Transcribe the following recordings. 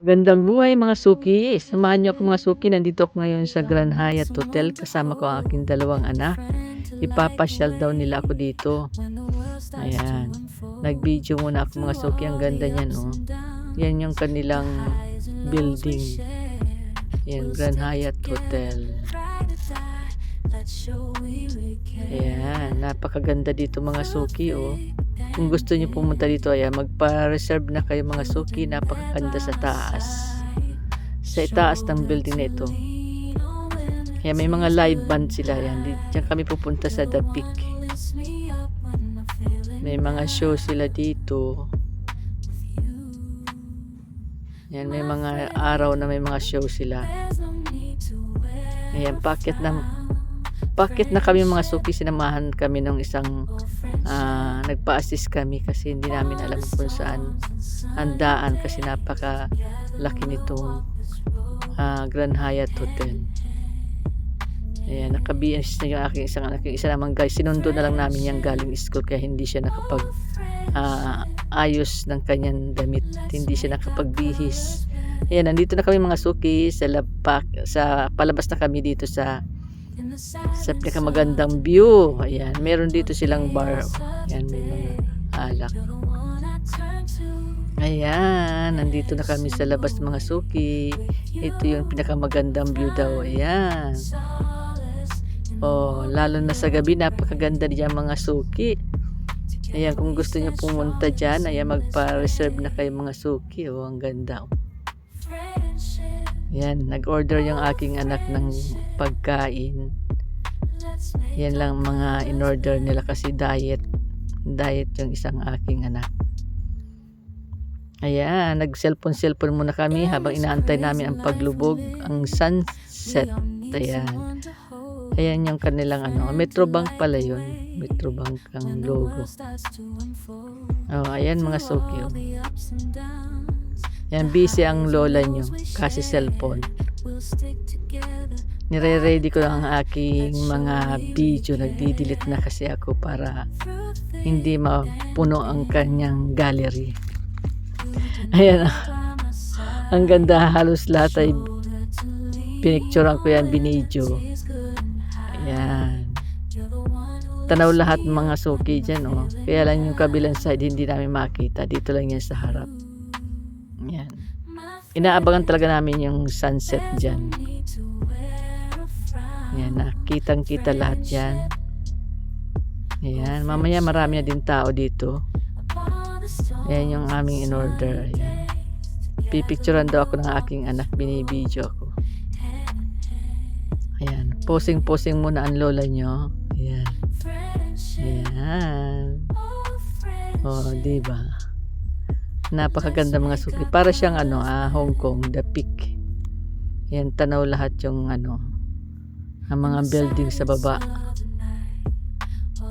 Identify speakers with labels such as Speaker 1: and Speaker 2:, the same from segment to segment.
Speaker 1: Magandang buhay mga suki. Samahan niyo ako mga suki. Nandito ako ngayon sa Grand Hyatt Hotel kasama ko ang aking dalawang anak. Ipapasyal daw nila ako dito. Ayan. Nag-video muna ako mga suki. Ang ganda niyan, oh. Yan yung kanilang building. Yan, Grand Hyatt Hotel. Ayan, napakaganda dito mga suki, oh. Kung gusto niyo pumunta dito, ayan, magpa-reserve na kayo mga suki. Napakaganda sa taas. Sa itaas ng building na ito. Ayan, may mga live band sila. Ayan, diyan kami pupunta sa The Peak. May mga show sila dito. Ayan, may mga araw na may mga show sila. Ayan, pakit na kami mga suki. Sinamahan kami ng isang nagpa-assist kami kasi hindi namin alam kung saan handaan kasi napakalaki nitong Grand Hyatt Hotel. Ayan, naka-BS na yung aking isang anak. Yung isa naman guys, sinundo na lang namin yung galing school kaya hindi siya nakapag ayos ng kanyang damit, hindi siya nakapagbihis. Ayan, nandito na kami mga suki sa palabas na kami dito sa pinakamagandang view. Ayan, meron dito silang bar. Ayan, may mga alak. Ayan, nandito na kami sa labas mga suki. Ito yung pinakamagandang view daw. Ayan. Oh, lalo na sa gabi, napakaganda diyan mga suki. Ayan, kung gusto niyo pumunta diyan, ayan, magpa-reserve na kayo mga suki. Oh, ang ganda. Yan, nag-order yung aking anak ng pagkain. Yan lang mga in-order nila kasi diet yung isang aking anak. Ayan, nag-cellphone muna kami habang inaantay namin ang paglubog, ang sunset. Ayan. Ayan yung kanilang Metrobank pala yun. Metrobank ang logo. Oh, ayan mga suki. Oh. Yan, busy ang lola nyo kasi cellphone. Nire-ready ko ang aking mga video. Nagdi-delete na kasi ako para hindi mapuno ang kanyang gallery. Ayan, ang ganda, halos lahat ay pinicturean ko yan, binidyo. Ayan, tanaw lahat mga suki dyan, oh. Kaya lang yung kabilang side hindi namin makita, dito lang yan sa harap. Yan. Inaabangan talaga namin yung sunset dyan. Yan, nakitang-kita lahat yan. Ayan, mamaya marami na din tao dito. Ayan yung aming in-order. Ayan. Pipicturean daw ako ng aking anak, binibidyo ako. Ayan, posing muna ang lola nyo. Ayan. Ayan. Oh, diba? Napakaganda mga suki. Para siyang Hong Kong, The Peak. Yan, tanaw lahat yung ang mga building sa baba.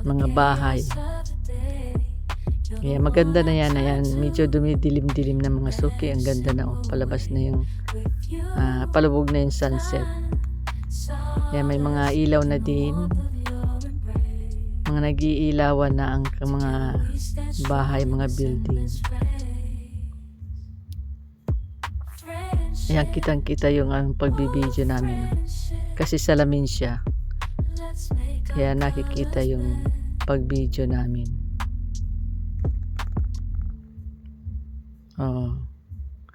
Speaker 1: Mga bahay. Yan, maganda na yan. Ayan, medyo dumidilim-dilim na mga suki. Ang ganda na, oh. Palabas na yung palubog na yung sunset. Yan, may mga ilaw na din. Mga nag-iilawan na ang mga bahay, mga building. Ayan, kitang-kita yung pagbibideo namin. Kasi salamin siya. Kaya nakikita yung pagbideo namin. Oh.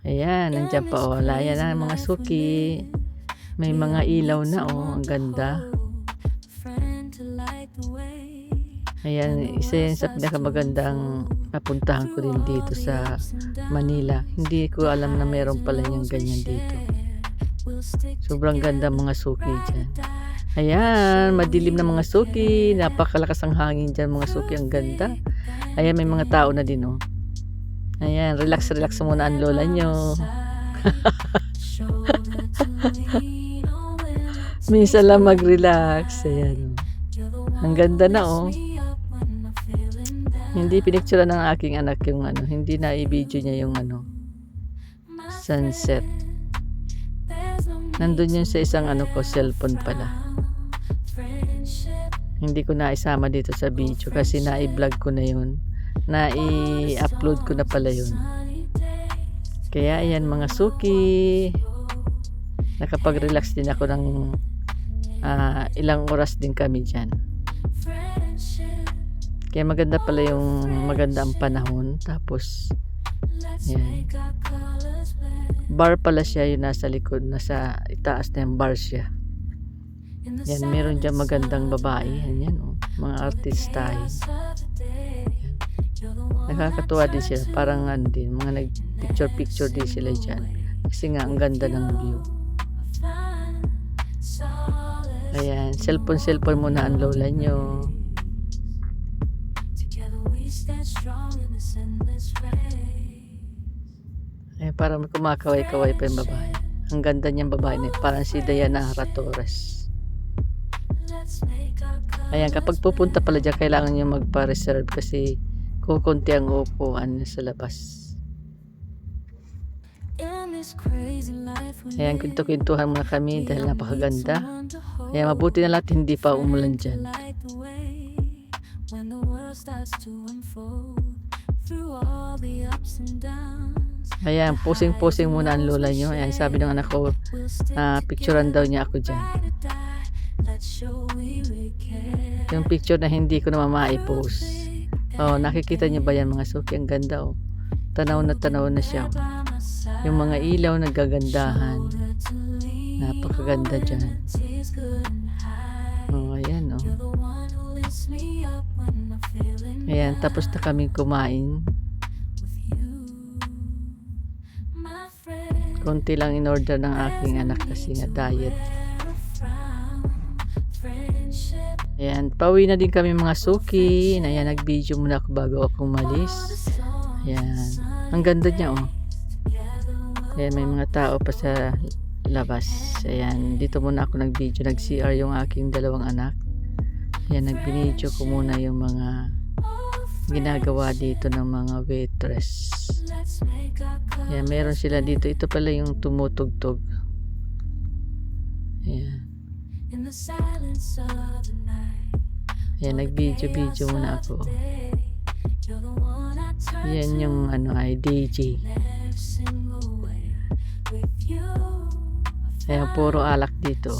Speaker 1: Ayan, nandiyan pa, oh. Ayan na mga suki. May mga ilaw na, oh. Ang ganda. Ayan, isa yan sa pinakamagandang napuntahan ko din dito sa Manila. Hindi ko alam na meron pala yung ganyan dito. Sobrang ganda mga suki dyan. Ayan, madilim na mga suki. Napakalakas ang hangin dyan mga suki. Ang ganda. Ayan, may mga tao na din, oh. Ayan, relax muna ang lola nyo. Minsan lang mag-relax. Ayan, oh. Ang ganda na, oh. Hindi pinicture ng aking anak yung hindi na i-video niya yung sunset. Nandun yun sa isang ko, cellphone pala. Hindi ko na isama dito sa video kasi na-i-vlog ko na yun. Na i-upload ko na pala yun. Kaya ayan mga suki, nakapag-relax din ako ng ilang oras din kami dyan. Kaya maganda pala maganda ang panahon. Tapos yan, bar pala siya, yung nasa likod, nasa itaas na yung bar siya. Yan, meron dyan magandang babae. Yan, mga artista. Yan. Nakakatuwa din sila, parang din, mga nag-picture din sila dyan. Kasi nga ang ganda ng view. Ayan, cellphone muna ang lola nyo. Ayan, parang kumakaway-kaway pa yung babae. Ang ganda niyang babae na parang si Dayanara Torres. Ayan, kapag pupunta pala dyan, kailangan nyo magpa-reserve kasi kukunti ang upuan sa labas. Ayan, kwento-kwentuhan muna kami dahil napakaganda. Ayan, mabuti na lahat hindi pa umulan dyan. Ayan, posing-posing muna ang lola nyo. Ayan, sabi ng anak ko, picturean daw niya ako dyan. Yung picture na hindi ko naman ma-post. Nakikita niyo ba yan mga suki? Ang ganda tanaw na siya. Yung mga ilaw nagagandahan. Napakaganda dyan. Ayan Ayan, tapos na kami kumain. Konti lang in order ng aking anak kasi nga diet. Ayan, pauwi na din kami mga suki. Ayan, nag-video muna ako bago ako umalis. Ayan, ang ganda niya Ayan, may mga tao pa sa labas. Ayan, dito muna ako nag-video. Nag-CR yung aking dalawang anak. Ayan, nag-video ko muna yung mga ginagawa dito ng mga waitress. Ayan, meron sila dito. Ito pala yung tumutugtog. Ayan. Ayan, nag-video muna ako. Ayan yung ay DJ. Ayan, puro alak dito.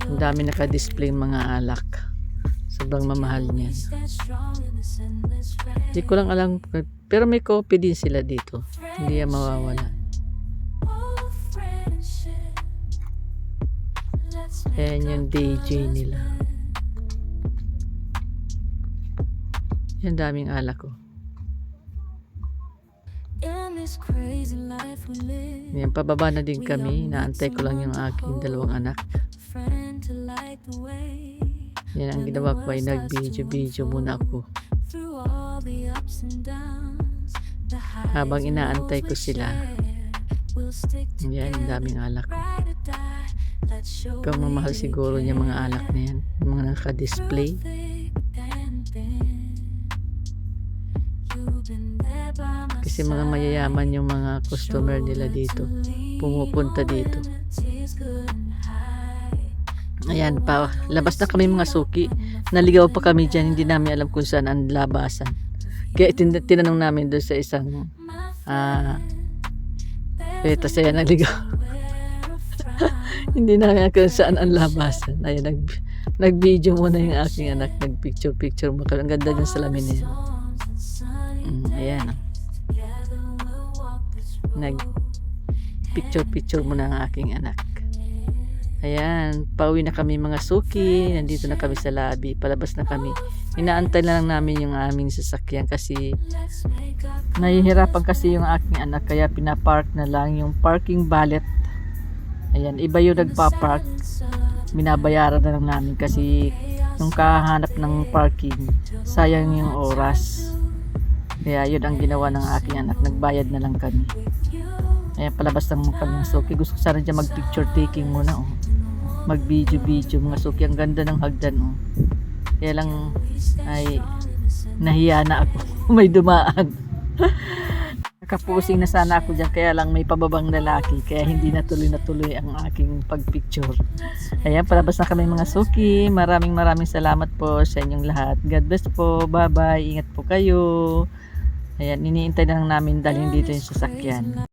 Speaker 1: Ang dami naka-display mga alak. Sobrang mamahal niyan. Hindi ko lang alam, pero may coffee din sila dito. Hindi yan mawawala. Ayan yung DJ nila. Yan, daming alak Yan, pababa na din kami. Naantay ko lang yung aking dalawang anak. Yan, ang ginawa ko ay nag-video muna ako. Habang inaantay ko sila. Yan, daming alak Kung mamahal siguro niya mga alak na yan, mga naka-display. Kasi mga mayayaman yung mga customer nila dito, pumupunta dito. Ayan pa, labas na kami mga suki. Naligaw pa kami dyan, hindi namin alam kung saan ang labasan. Kaya tinanong namin doon sa isang tapos ayan, naligaw. Hindi namin kung saan ang labasan. Ayan, nag-video muna yung aking anak, nag-picture mo. Ang ganda dyan sa lamin niya. Ayan. Nag-picture muna ang aking anak. Ayan, pauwi na kami mga suki. Nandito na kami sa lobby. Palabas na kami. Inaantay na lang namin yung aming sasakyan kasi nahihirapan kasi yung aking anak. Kaya pinapark na lang yung parking valet. Ayan, iba yung nagpa-park. Binabayaran na lang namin kasi yung kahanap ng parking, sayang yung oras. Kaya yun ang ginawa ng aking anak. Nagbayad na lang kami. Ayan, palabas ng kami suki. Gusto ko sana dyan mag-picture taking muna mag-video mga suki. Ang ganda ng hagdan Kaya lang ay nahiya na ako. May dumaan. Nakapusing na sana ako dyan, kaya lang may pababang lalaki, kaya hindi natuloy ang aking pagpicture. Ayan, palabas na kami mga suki. Maraming salamat po sa inyong lahat. God bless po. Bye bye. Ingat po kayo. Ayan, iniintay na lang namin dalhin dito yung sasakyan.